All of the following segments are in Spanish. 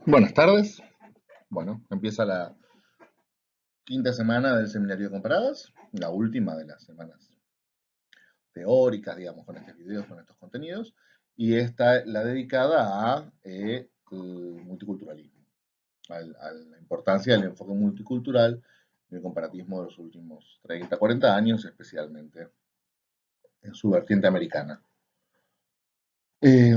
Buenas tardes. Bueno, empieza la quinta semana del seminario de comparadas, la última de las semanas teóricas, digamos, con estos videos, con estos contenidos, y esta la dedicada a el multiculturalismo, a la importancia del enfoque multicultural en el comparatismo de los últimos 30, 40 años, especialmente en su vertiente americana. Eh,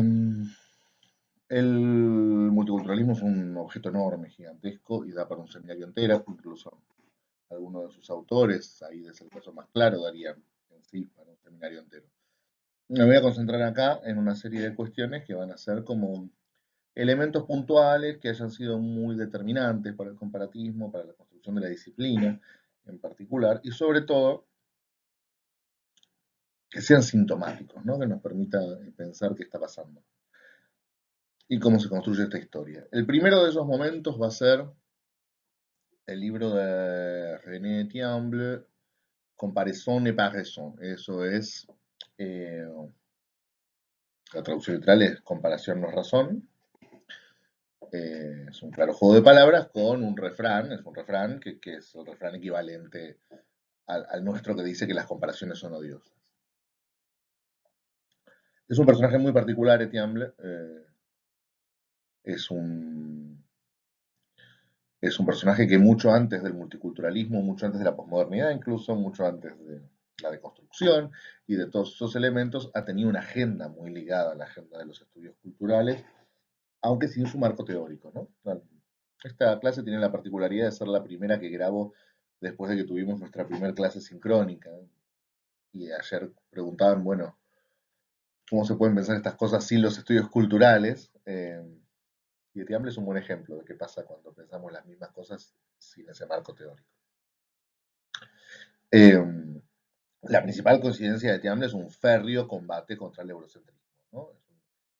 el multiculturalismo es un objeto enorme, gigantesco, y da para un seminario entero, incluso algunos de sus autores, ahí es el caso más claro, darían en sí para un seminario entero. Me voy a concentrar acá en una serie de cuestiones que van a ser como elementos puntuales que hayan sido muy determinantes para el comparatismo, para la construcción de la disciplina en particular, y sobre todo que sean sintomáticos, ¿no? Que nos permita pensar qué está pasando y cómo se construye esta historia. El primero de esos momentos va a ser el libro de René Tiamble, Comparaison et Paraison. Eso es, eh, la traducción literal es comparación no es razón. Es un claro juego de palabras con un refrán, es un refrán que es el refrán equivalente al nuestro que dice que las comparaciones son odiosas. Es un personaje muy particular, Etiamble. Es un, es un personaje que mucho antes del multiculturalismo, mucho antes de la posmodernidad, incluso mucho antes de la deconstrucción y de todos esos elementos, ha tenido una agenda muy ligada a la agenda de los estudios culturales, aunque sin su marco teórico, ¿no? Esta clase tiene la particularidad de ser la primera que grabo después de que tuvimos nuestra primera clase sincrónica. Y ayer preguntaban, bueno, ¿cómo se pueden pensar estas cosas sin los estudios culturales? Y Etiamble es un buen ejemplo de qué pasa cuando pensamos las mismas cosas sin ese marco teórico. Eh, la principal coincidencia de Etiamble es un férreo combate contra el eurocentrismo, ¿no?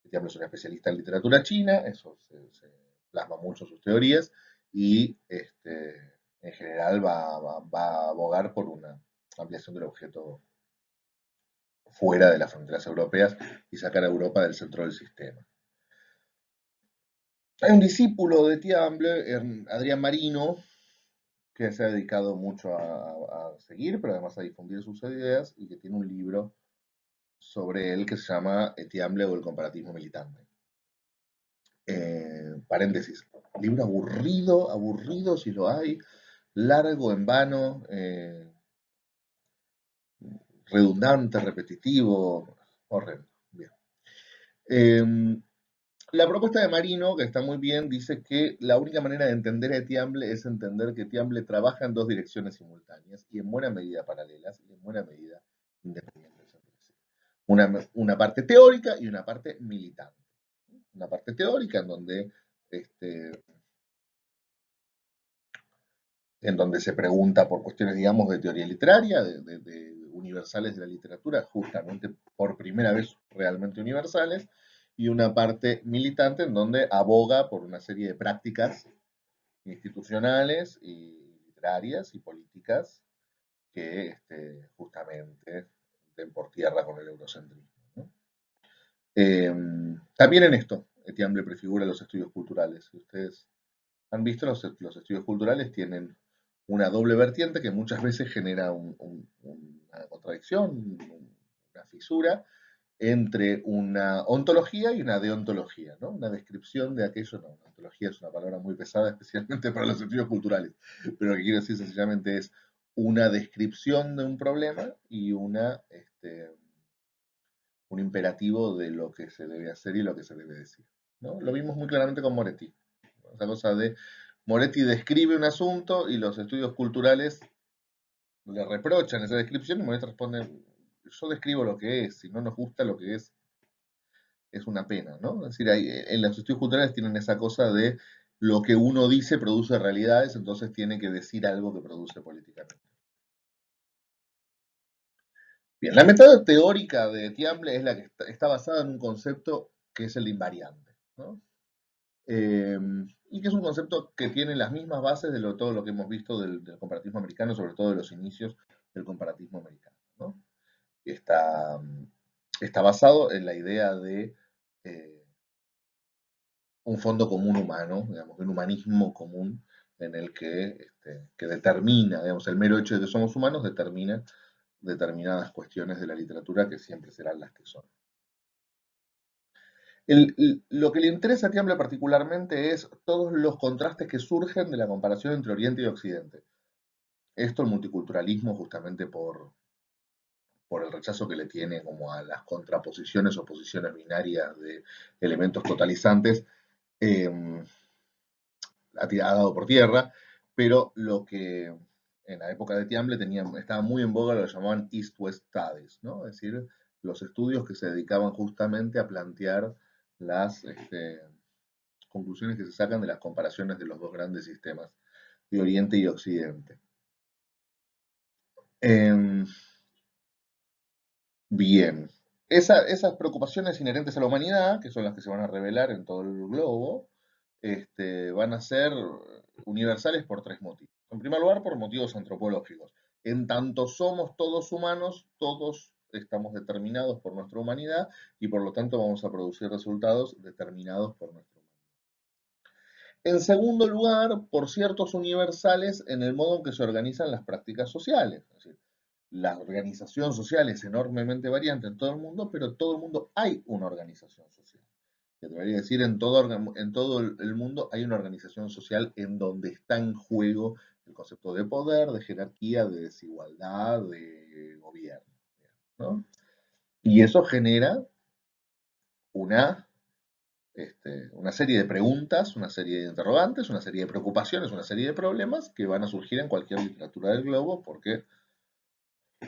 Etiamble es un especialista en literatura china, eso se plasma mucho en sus teorías, y en general va a abogar por una ampliación del objeto fuera de las fronteras europeas y sacar a Europa del centro del sistema. Hay un discípulo de Tiamble, Adrián Marino, que se ha dedicado mucho a seguir, pero además a difundir sus ideas y que tiene un libro sobre él que se llama Tiamble o el comparatismo militante. Paréntesis, libro aburrido, aburrido si lo hay, largo, en vano, redundante, repetitivo, horrendo. Bien. Eh, La propuesta de Marino, que está muy bien, dice que la única manera de entender a Etiamble es entender que Etiamble trabaja en dos direcciones simultáneas y en buena medida paralelas y en buena medida independientes entre sí. Una parte teórica y una parte militante. Una parte teórica este, en donde se pregunta por cuestiones, digamos, de teoría literaria, de universales de la literatura, justamente por primera vez realmente universales, y una parte militante en donde aboga por una serie de prácticas institucionales y literarias y políticas que justamente den por tierra con el eurocentrismo, ¿no? También en esto, Etiamble prefigura los estudios culturales. Si ustedes han visto, los estudios culturales tienen una doble vertiente que muchas veces genera una contradicción, una fisura entre una ontología y una deontología, ¿no? Una descripción de aquello, no, una ontología es una palabra muy pesada, especialmente para los estudios culturales, pero lo que quiero decir sencillamente es una descripción de un problema y un imperativo de lo que se debe hacer y lo que se debe decir, ¿no? Lo vimos muy claramente con Moretti, ¿no? Esa cosa de Moretti describe un asunto y los estudios culturales le reprochan esa descripción y Moretti responde, yo describo lo que es, si no nos gusta lo que es una pena, ¿no? Es decir, en los estudios culturales tienen esa cosa de lo que uno dice produce realidades, entonces tiene que decir algo que produce políticamente. Bien, la método teórica de Tiamble es la que está basada en un concepto que es el invariante, ¿no? Eh, y que es un concepto que tiene las mismas bases de todo lo que hemos visto del comparatismo americano, sobre todo de los inicios del comparatismo americano, ¿no? Está, está basado en la idea de un fondo común humano, digamos, un humanismo común en el que determina, digamos, el mero hecho de que somos humanos determina determinadas cuestiones de la literatura que siempre serán las que son. Lo que le interesa a Tiamble particularmente es todos los contrastes que surgen de la comparación entre Oriente y Occidente. Esto el multiculturalismo justamente por el rechazo que le tiene como a las contraposiciones o posiciones binarias de elementos totalizantes, eh, ha dado por tierra, pero lo que en la época de Tiamble estaba muy en boga lo que llamaban East-West Studies, ¿no? Es decir, los estudios que se dedicaban justamente a plantear las conclusiones que se sacan de las comparaciones de los dos grandes sistemas de Oriente y Occidente. Eh, Bien, esas preocupaciones inherentes a la humanidad, que son las que se van a revelar en todo el globo, van a ser universales por tres motivos. En primer lugar, por motivos antropológicos. En tanto somos todos humanos, todos estamos determinados por nuestra humanidad y por lo tanto vamos a producir resultados determinados por nuestra humanidad. En segundo lugar, por ciertos universales en el modo en que se organizan las prácticas sociales. Es decir, la organización social es enormemente variante en todo el mundo, pero en todo el mundo hay una organización social. Te debería decir, en todo el mundo hay una organización social en donde está en juego el concepto de poder, de jerarquía, de desigualdad, de gobierno, ¿no? Y eso genera una, una serie de preguntas, una serie de interrogantes, una serie de preocupaciones, una serie de problemas que van a surgir en cualquier literatura del globo porque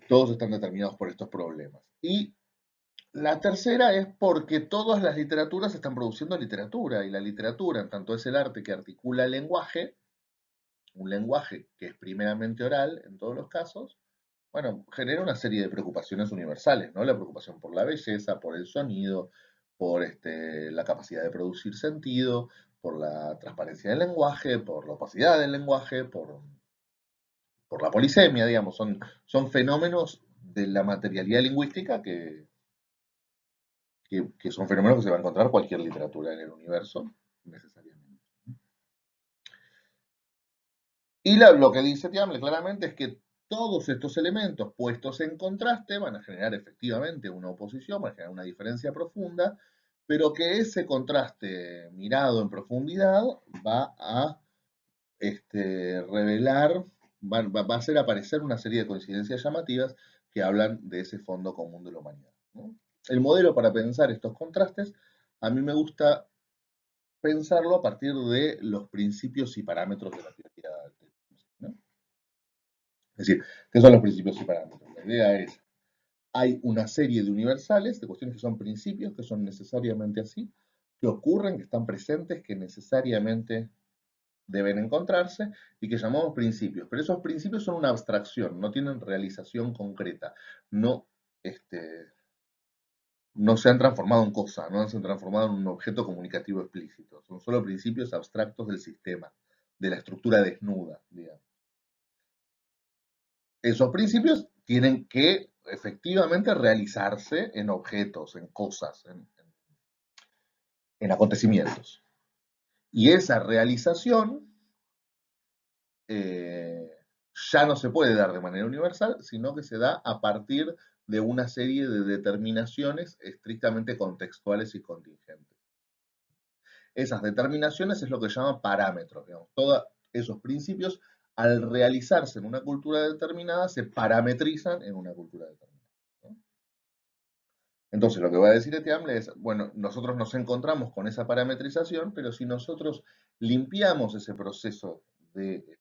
todos están determinados por estos problemas. Y la tercera es porque todas las literaturas están produciendo literatura, y la literatura, en tanto es el arte que articula el lenguaje, un lenguaje que es primeramente oral en todos los casos, bueno, genera una serie de preocupaciones universales, ¿no? La preocupación por la belleza, por el sonido, por la capacidad de producir sentido, por la transparencia del lenguaje, por la opacidad del lenguaje, por la polisemia, digamos, son fenómenos de la materialidad lingüística que son fenómenos que se va a encontrar cualquier literatura en el universo, necesariamente. Y lo que dice Tiamle claramente es que todos estos elementos puestos en contraste van a generar efectivamente una oposición, van a generar una diferencia profunda, pero que ese contraste mirado en profundidad va a revelar, va a hacer aparecer una serie de coincidencias llamativas que hablan de ese fondo común de la humanidad, ¿no? El modelo para pensar estos contrastes, a mí me gusta pensarlo a partir de los principios y parámetros de la teoría del conocimiento, ¿no? Es decir, ¿qué son los principios y parámetros? La idea es, hay una serie de universales, de cuestiones que son principios, que son necesariamente así, que ocurren, que están presentes, que necesariamente deben encontrarse y que llamamos principios. Pero esos principios son una abstracción, no tienen realización concreta, no, no se han transformado en cosa, no se han transformado en un objeto comunicativo explícito. Son solo principios abstractos del sistema, de la estructura desnuda, digamos. Esos principios tienen que efectivamente realizarse en objetos, en cosas, en acontecimientos. Y esa realización eh, ya no se puede dar de manera universal, sino que se da a partir de una serie de determinaciones estrictamente contextuales y contingentes. Esas determinaciones es lo que se llama parámetros, digamos. Todos esos principios, al realizarse en una cultura determinada, se parametrizan en una cultura determinada, ¿no? Entonces, lo que va a decir Etiamle es, bueno, nosotros nos encontramos con esa parametrización, pero si nosotros limpiamos ese proceso de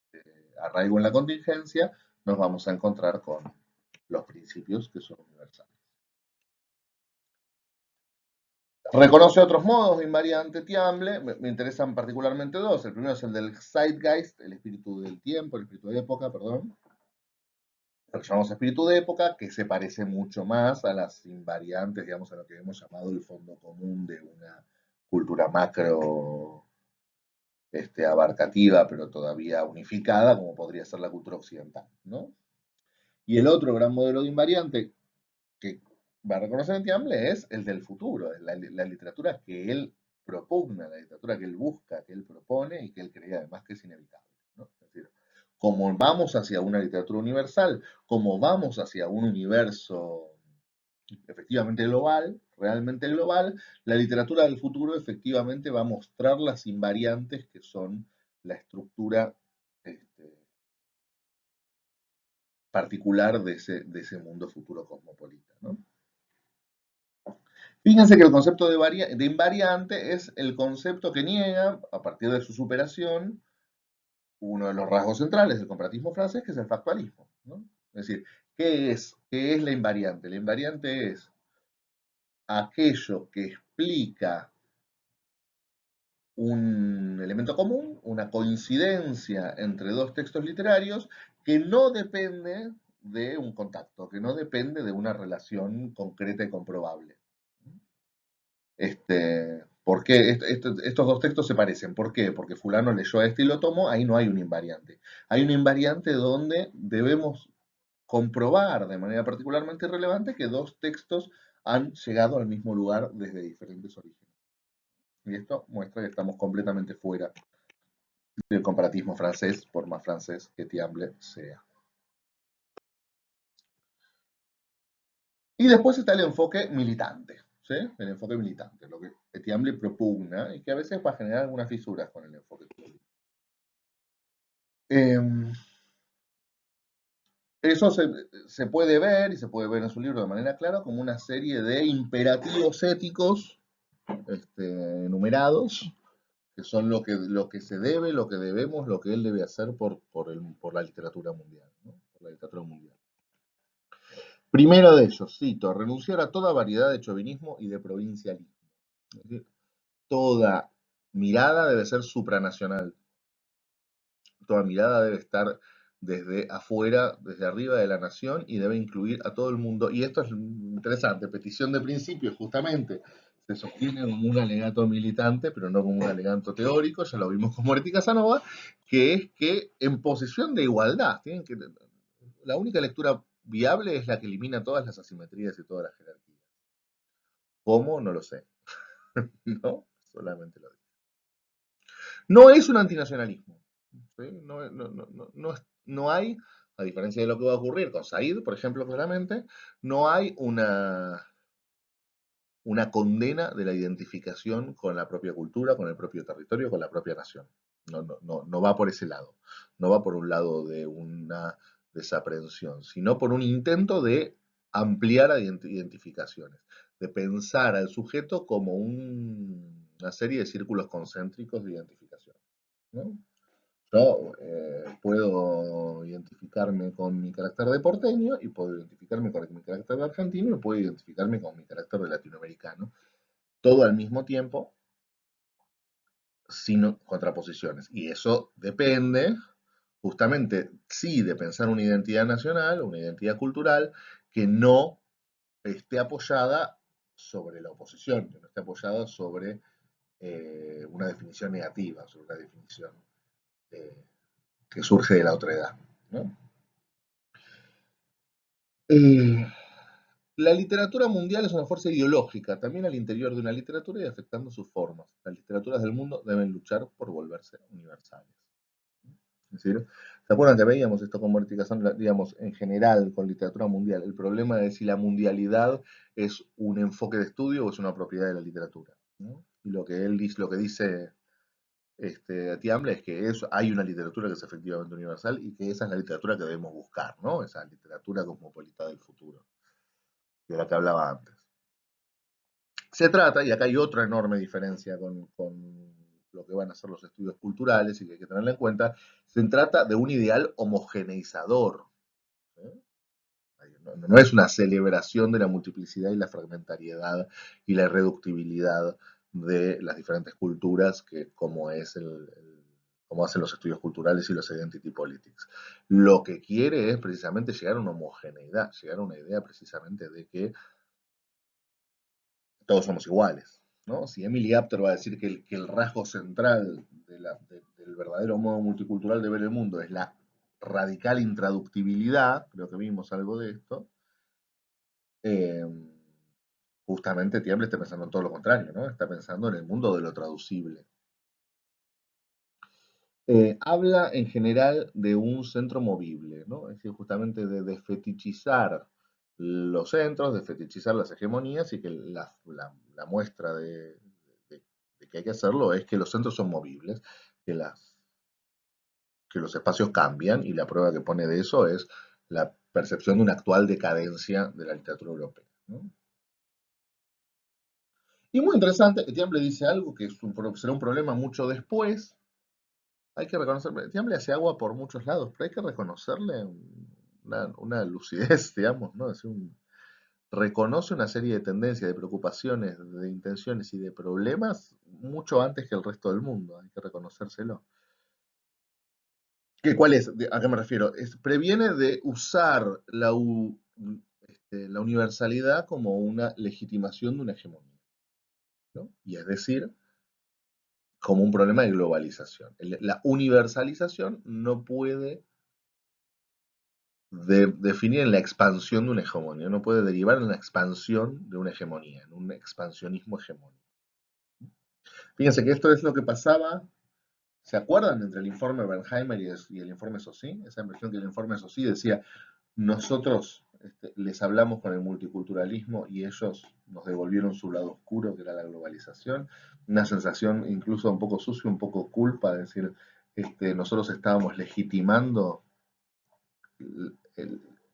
arraigo en la contingencia, nos vamos a encontrar con los principios que son universales. Reconoce otros modos de invariante Tiamble, me interesan particularmente dos. El primero es el del Zeitgeist, el espíritu del tiempo, el espíritu de época, perdón. Lo que llamamos espíritu de época, que se parece mucho más a las invariantes, digamos, a lo que hemos llamado el fondo común de una cultura macro abarcativa, pero todavía unificada, como podría ser la cultura occidental, ¿no? Y el otro gran modelo de invariante que va a reconocer en Tiamble es el del futuro, la literatura que él propugna, la literatura que él busca, que él propone y que él cree además que es inevitable, ¿no? Es decir, como vamos hacia una literatura universal, como vamos hacia un universo efectivamente global, realmente global, la literatura del futuro efectivamente va a mostrar las invariantes que son la estructura particular de ese mundo futuro cosmopolita, ¿no? Fíjense que el concepto de invariante es el concepto que niega, a partir de su superación, uno de los rasgos centrales del comparatismo francés, que es el factualismo, ¿no? Es decir, ¿qué es la invariante? La invariante es aquello que explica un elemento común, una coincidencia entre dos textos literarios que no depende de un contacto, que no depende de una relación concreta y comprobable. ¿Por qué estos dos textos se parecen? ¿Por qué? Porque fulano leyó este y lo tomó, ahí no hay un invariante. Hay un invariante donde debemos comprobar de manera particularmente relevante que dos textos han llegado al mismo lugar desde diferentes orígenes. Y esto muestra que estamos completamente fuera del comparatismo francés, por más francés que Tiamble sea. Y después está el enfoque militante, ¿sí? El enfoque militante, lo que Tiamble propugna y que a veces va a generar algunas fisuras con el enfoque público. Eso se puede ver, y se puede ver en su libro de manera clara, como una serie de imperativos éticos enumerados, que son lo que se debe, lo que debemos, lo que él debe hacer por la literatura mundial, ¿no? Por la literatura mundial. Primero de ellos, cito, renunciar a toda variedad de chauvinismo y de provincialismo. Es decir, toda mirada debe ser supranacional, toda mirada debe estar desde afuera, desde arriba de la nación y debe incluir a todo el mundo. Y esto es interesante, petición de principio justamente se sostiene como un alegato militante, pero no como un alegato teórico, ya lo vimos con Moretti Casanova, que es que en posición de igualdad, la única lectura viable es la que elimina todas las asimetrías y todas las jerarquías. ¿Cómo? No lo sé. No, solamente lo digo. No es un antinacionalismo. ¿Sí? No hay, a diferencia de lo que va a ocurrir con Said, por ejemplo, claramente, no hay una condena de la identificación con la propia cultura, con el propio territorio, con la propia nación. No va por ese lado. No va por un lado de una desaprensión, sino por un intento de ampliar identificaciones, de pensar al sujeto como una serie de círculos concéntricos de identificación, ¿no? Yo puedo identificarme con mi carácter de porteño y puedo identificarme con mi carácter de argentino y puedo identificarme con mi carácter de latinoamericano. Todo al mismo tiempo, sin contraposiciones. Y eso depende justamente, sí, de pensar una identidad nacional, una identidad cultural, que no esté apoyada sobre la oposición, que no esté apoyada sobre una definición negativa, sobre una definición eh, que surge de la otredad, ¿no? Eh, la literatura mundial es una fuerza ideológica, también al interior de una literatura y afectando sus formas. Las literaturas del mundo deben luchar por volverse universales. Es decir, ¿se acuerdan que veíamos esto con Morticación, digamos, en general con literatura mundial? El problema es si la mundialidad es un enfoque de estudio o es una propiedad de la literatura, ¿no? Y lo que él dice, lo que dice Tiamble es que hay una literatura que es efectivamente universal y que esa es la literatura que debemos buscar, ¿no? Esa literatura cosmopolita del futuro, de la que hablaba antes. Se trata, y acá hay otra enorme diferencia con lo que van a ser los estudios culturales y que hay que tenerla en cuenta, se trata de un ideal homogeneizador. ¿Eh? No es una celebración de la multiplicidad y la fragmentariedad y la irreductibilidad de las diferentes culturas, que como como hacen los estudios culturales y los identity politics. Lo que quiere es precisamente llegar a una homogeneidad, llegar a una idea precisamente de que todos somos iguales, ¿no? Si Emily Apter va a decir que el rasgo central del verdadero modo multicultural de ver el mundo es la radical intraductibilidad, creo que vimos algo de esto, eh, justamente Tiemble está pensando en todo lo contrario, ¿no? Está pensando en el mundo de lo traducible. Habla en general de un centro movible, ¿no? Es decir, justamente de desfetichizar los centros, desfetichizar las hegemonías y que la muestra de que hay que hacerlo es que los centros son movibles, que, que los espacios cambian y la prueba que pone de eso es la percepción de una actual decadencia de la literatura europea, ¿no? Y muy interesante, Tiamble dice algo que será un problema mucho después. Hay que reconocer, Tiamble hace agua por muchos lados, pero hay que reconocerle una lucidez, digamos, ¿no? Reconoce una serie de tendencias, de preocupaciones, de intenciones y de problemas mucho antes que el resto del mundo, hay que reconocérselo. ¿Cuál es? ¿A qué me refiero? Previene de usar la universalidad como una legitimación de una hegemonía, ¿no? Y es decir, como un problema de globalización. La universalización no puede definir en la expansión de una hegemonía, no puede derivar en la expansión de una hegemonía, en un expansionismo hegemónico. Fíjense que esto es lo que pasaba. ¿Se acuerdan entre el informe Bernheimer y el informe Saussy? Esa impresión que el informe Saussy decía, nosotros les hablamos con el multiculturalismo y ellos nos devolvieron su lado oscuro, que era la globalización. Una sensación incluso un poco sucia, un poco culpa, de decir, nosotros estábamos legitimando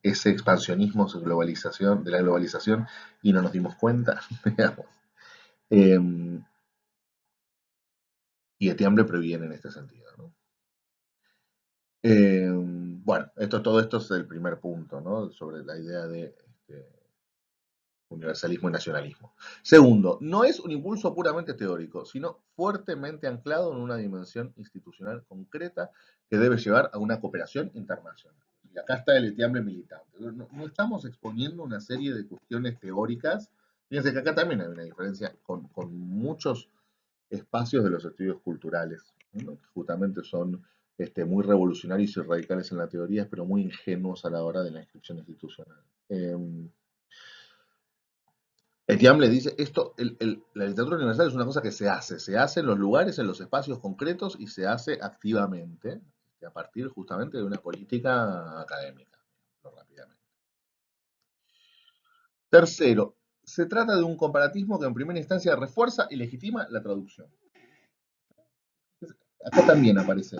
ese expansionismo de la globalización y no nos dimos cuenta, digamos. Eh, y Etiamble previene en este sentido, ¿no? Bueno, todo esto es el primer punto, ¿no? Sobre la idea de universalismo y nacionalismo. Segundo, no es un impulso puramente teórico, sino fuertemente anclado en una dimensión institucional concreta que debe llevar a una cooperación internacional. Y acá está el etiamble militante. No estamos exponiendo una serie de cuestiones teóricas. Fíjense que acá también hay una diferencia con muchos espacios de los estudios culturales, ¿no? Que justamente son muy revolucionarios y radicales en la teoría, pero muy ingenuos a la hora de la inscripción institucional. Etiam le dice, la literatura universal es una cosa que se hace en los lugares, en los espacios concretos y se hace activamente, a partir justamente de una política académica, rápidamente. Tercero, se trata de un comparatismo que en primera instancia refuerza y legitima la traducción. Acá también aparece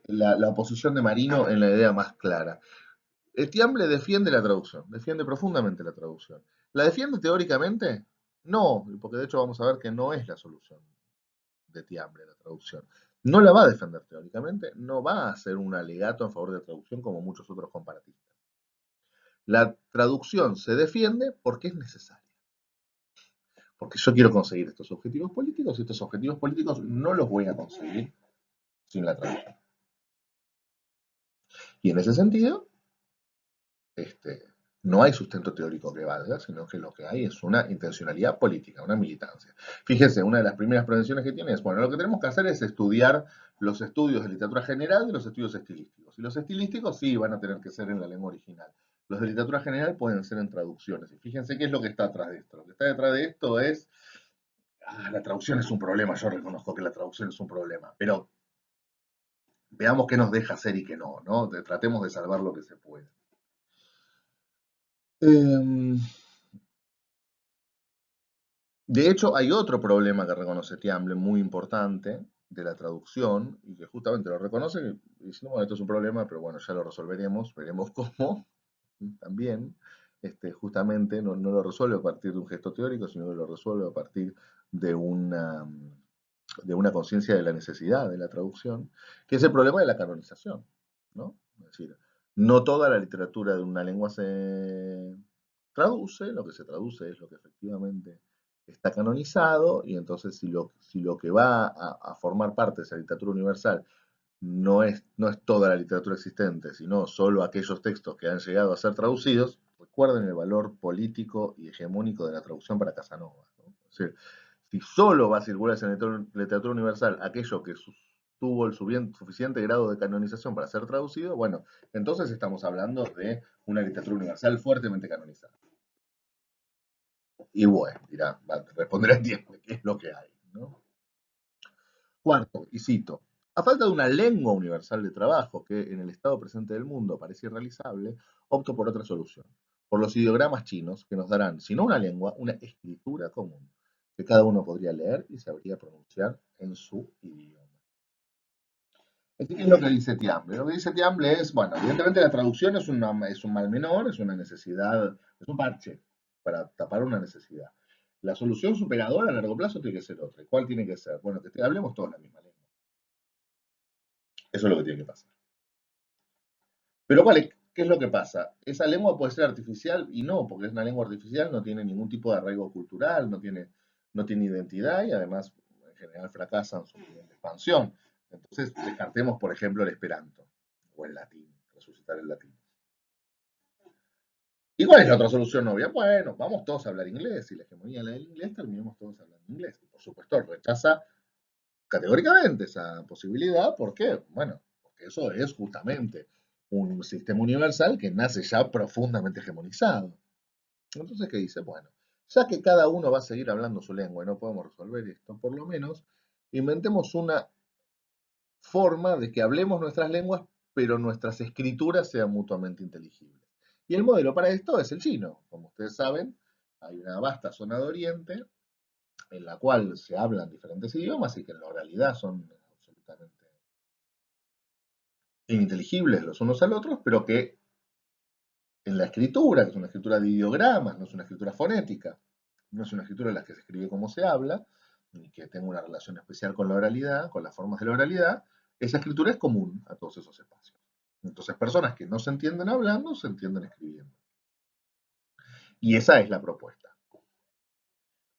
la oposición de Marino en la idea más clara. Tiamble defiende la traducción, defiende profundamente la traducción. ¿La defiende teóricamente? No, porque de hecho vamos a ver que no es la solución de Tiamble la traducción. No la va a defender teóricamente, no va a hacer un alegato a favor de la traducción como muchos otros comparatistas. La traducción se defiende porque es necesaria. Porque yo quiero conseguir estos objetivos políticos y estos objetivos políticos no los voy a conseguir sin la traducción. Y en ese sentido, no hay sustento teórico que valga, sino que lo que hay es una intencionalidad política, una militancia. Fíjense, una de las primeras prevenciones que tiene es, bueno, lo que tenemos que hacer es estudiar los estudios de literatura general y los estudios estilísticos. Y los estilísticos sí van a tener que ser en la lengua original. Los de literatura general pueden ser en traducciones. Y fíjense qué es lo que está atrás de esto. Lo que está detrás de esto es, la traducción es un problema, yo reconozco que la traducción es un problema, pero veamos qué nos deja hacer y qué no, ¿no? Tratemos de salvar lo que se puede. Eh, De hecho, hay otro problema que reconoce Tiamble muy importante de la traducción y que justamente lo reconoce diciendo, bueno, esto es un problema, pero bueno, ya lo resolveremos, veremos cómo también. Justamente no lo resuelve a partir de un gesto teórico, sino que lo resuelve a partir de de una conciencia de la necesidad de la traducción, que es el problema de la canonización, ¿no? Es decir, no toda la literatura de una lengua se traduce, lo que se traduce es lo que efectivamente está canonizado, y entonces si lo que va a formar parte de esa literatura universal no es toda la literatura existente, sino solo aquellos textos que han llegado a ser traducidos, recuerden el valor político y hegemónico de la traducción para Casanova, ¿no? Es decir, si solo va a circular esa literatura universal aquello que tuvo el suficiente grado de canonización para ser traducido, bueno, entonces estamos hablando de una literatura universal fuertemente canonizada. Y bueno, dirá, responderá tiempo, ¿qué es lo que hay? ¿No? Cuarto, y cito, a falta de una lengua universal de trabajo que en el estado presente del mundo parece irrealizable, opto por otra solución, por los ideogramas chinos que nos darán, si no una lengua, una escritura común, que cada uno podría leer y sabría pronunciar en su idioma. Así que es lo que dice Tiamble. Lo que dice Tiamble es, bueno, evidentemente la traducción es un mal menor, es una necesidad, es un parche para tapar una necesidad. La solución superadora a largo plazo tiene que ser otra. ¿Cuál tiene que ser? Bueno, que hablemos todos la misma lengua. Eso es lo que tiene que pasar. Pero ¿qué es lo que pasa? Esa lengua puede ser artificial y no, porque es una lengua artificial, no tiene ningún tipo de arraigo cultural, no tiene identidad y además en general fracasan su nivel de expansión. Entonces, descartemos, por ejemplo, el esperanto o el latín, resucitar el latín. ¿Y cuál es la otra solución obvia? Bueno, vamos todos a hablar inglés. Si la hegemonía es la del inglés, terminemos todos hablando inglés. Y por supuesto, rechaza categóricamente esa posibilidad. ¿Por qué? Bueno, porque eso es justamente un sistema universal que nace ya profundamente hegemonizado. Entonces, ¿qué dice? Bueno, ya que cada uno va a seguir hablando su lengua y no podemos resolver esto, por lo menos inventemos una forma de que hablemos nuestras lenguas, pero nuestras escrituras sean mutuamente inteligibles. Y el modelo para esto es el chino. Como ustedes saben, hay una vasta zona de Oriente en la cual se hablan diferentes idiomas y que en la realidad son absolutamente ininteligibles los unos al otros, pero que en la escritura, que es una escritura de ideogramas, no es una escritura fonética, no es una escritura en la que se escribe como se habla, ni que tenga una relación especial con la oralidad, con las formas de la oralidad, esa escritura es común a todos esos espacios. Entonces, personas que no se entienden hablando, se entienden escribiendo. Y esa es la propuesta.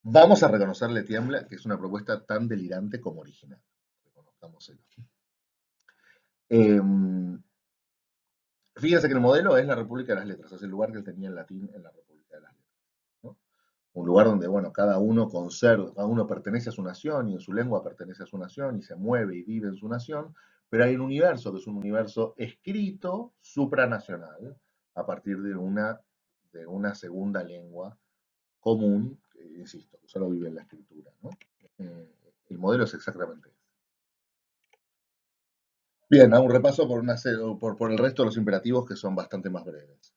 Vamos a reconocerle Tiembla que es una propuesta tan delirante como original. Reconozcámoselo. Eh, Fíjense que el modelo es la República de las Letras, es el lugar que él tenía en latín en la República de las Letras, ¿no? Un lugar donde, bueno, cada uno pertenece a su nación y en su lengua pertenece a su nación y se mueve y vive en su nación, pero hay un universo que es un universo escrito supranacional a partir de una segunda lengua común, que, insisto, que solo vive en la escritura, ¿no? El modelo es exactamente ese. Bien, hago un repaso por el resto de los imperativos que son bastante más breves.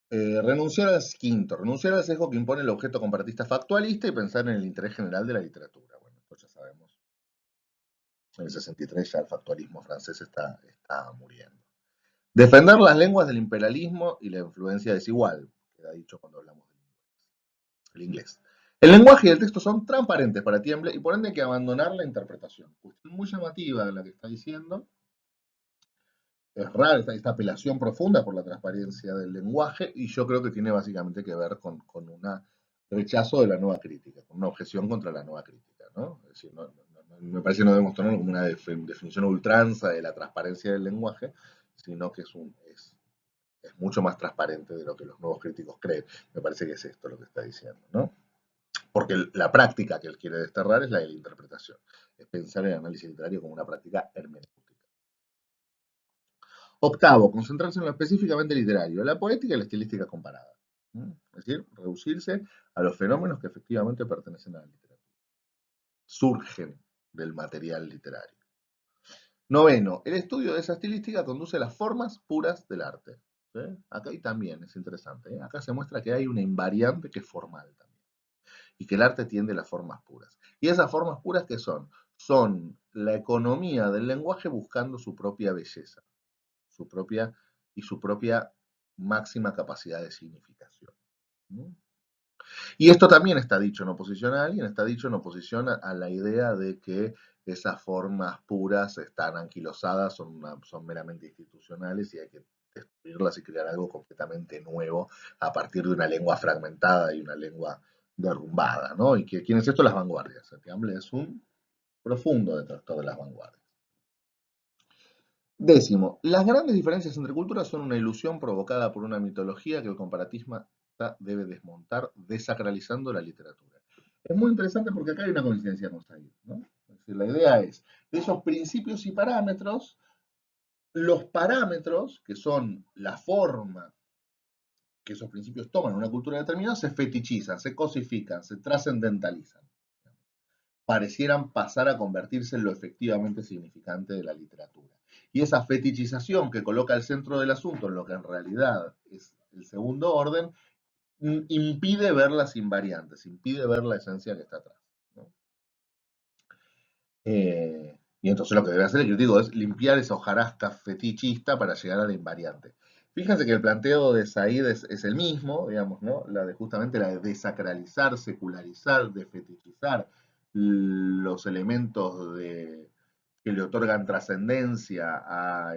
Renunciar al sesgo que impone el objeto comparatista factualista y pensar en el interés general de la literatura. Bueno, esto ya sabemos. En el 63 ya el factualismo francés está muriendo. Defender las lenguas del imperialismo y la influencia desigual, queda dicho cuando hablamos del inglés. El lenguaje y el texto son transparentes para Tiemble y por ende hay que abandonar la interpretación. Cuestión muy llamativa de la que está diciendo. Es rara esta apelación profunda por la transparencia del lenguaje y yo creo que tiene básicamente que ver con un rechazo de la nueva crítica, con una objeción contra la nueva crítica, ¿no? Es decir, me parece que no debemos tener como una definición ultranza de la transparencia del lenguaje, sino que es mucho más transparente de lo que los nuevos críticos creen. Me parece que es esto lo que está diciendo, ¿no? Porque la práctica que él quiere desterrar es la de la interpretación, es pensar el análisis literario como una práctica hermenéutica. Octavo, concentrarse en lo específicamente literario, la poética y la estilística comparada. Es decir, reducirse a los fenómenos que efectivamente pertenecen a la literatura. Surgen del material literario. Noveno, el estudio de esa estilística conduce a las formas puras del arte. ¿Sí? Acá también es interesante. Acá se muestra que hay una invariante que es formal también. Y que el arte tiende a las formas puras. ¿Y esas formas puras qué son? Son la economía del lenguaje buscando su propia belleza, su propia máxima capacidad de significación. ¿No? Y esto también está dicho en oposición a alguien, está dicho en oposición a la idea de que esas formas puras están anquilosadas, son meramente institucionales y hay que destruirlas y crear algo completamente nuevo a partir de una lengua fragmentada y una lengua derrumbada, ¿no? ¿Y quién es esto? Las vanguardias. El Tiamble es un profundo detractor de las vanguardias. Décimo, las grandes diferencias entre culturas son una ilusión provocada por una mitología que el comparatismo debe desmontar, desacralizando la literatura. Es muy interesante porque acá hay una coincidencia con Said, ¿no? Es decir, la idea es, de esos principios y parámetros, los parámetros, que son la forma que esos principios toman una cultura determinada, se fetichizan, se cosifican, se trascendentalizan. Parecieran pasar a convertirse en lo efectivamente significante de la literatura. Y esa fetichización que coloca al centro del asunto en lo que en realidad es el segundo orden, impide ver las invariantes, impide ver la esencia que está atrás, ¿no? Y entonces lo que debe hacer el crítico es limpiar esa hojarasca fetichista para llegar a la invariante. Fíjense que el planteo de Said es el mismo, digamos, ¿no? La de justamente la de desacralizar, secularizar, desfetichizar los elementos que le otorgan trascendencia a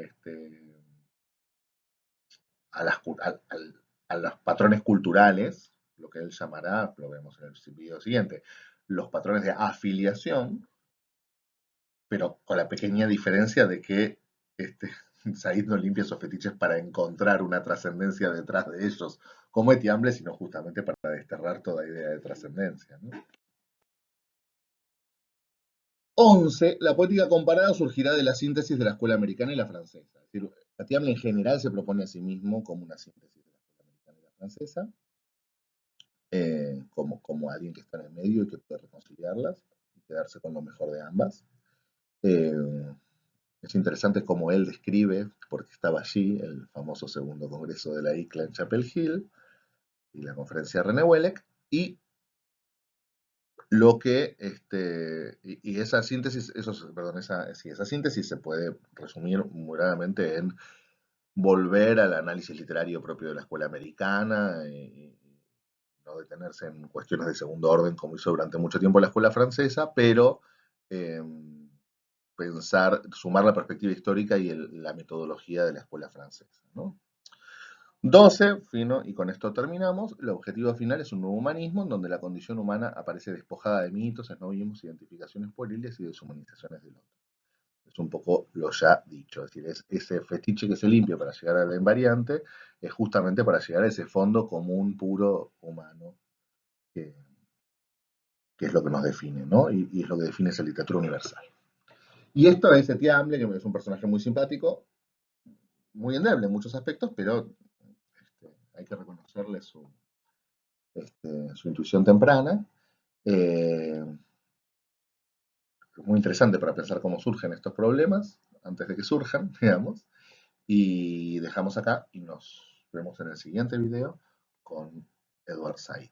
los patrones culturales, lo que él llamará, lo vemos en el video siguiente, los patrones de afiliación, pero con la pequeña diferencia de que Said no limpia esos fetiches para encontrar una trascendencia detrás de ellos como Etiamble, sino justamente para desterrar toda idea de trascendencia, ¿no? 11. La poética comparada surgirá de la síntesis de la escuela americana y la francesa. Es decir, Etiamble en general se propone a sí mismo como una síntesis de la escuela americana y la francesa, como alguien que está en el medio y que puede reconciliarlas y quedarse con lo mejor de ambas. Eh, Es interesante cómo él describe, porque estaba allí, el famoso segundo congreso de la ICLA en Chapel Hill y la conferencia de René Wellek, y lo que, y esa síntesis, perdón, esa síntesis se puede resumir muy brevemente en volver al análisis literario propio de la escuela americana, y no detenerse en cuestiones de segundo orden como hizo durante mucho tiempo la escuela francesa, pero eh, pensar, sumar la perspectiva histórica y la metodología de la escuela francesa, ¿no? 12, fino, y con esto terminamos, el objetivo final es un nuevo humanismo en donde la condición humana aparece despojada de mitos, esnovismos, identificaciones pueriles y deshumanizaciones del otro. Es un poco lo ya dicho, es decir, es ese fetiche que se limpia para llegar a la invariante, es justamente para llegar a ese fondo común, puro, humano, que, que es lo que nos define, ¿no? Y es lo que define esa literatura universal. Y esto es Etiamble, que es un personaje muy simpático, muy endeble en muchos aspectos, pero hay que reconocerle su intuición temprana. Eh, muy interesante para pensar cómo surgen estos problemas, antes de que surjan, digamos. Y dejamos acá y nos vemos en el siguiente video con Edward Said.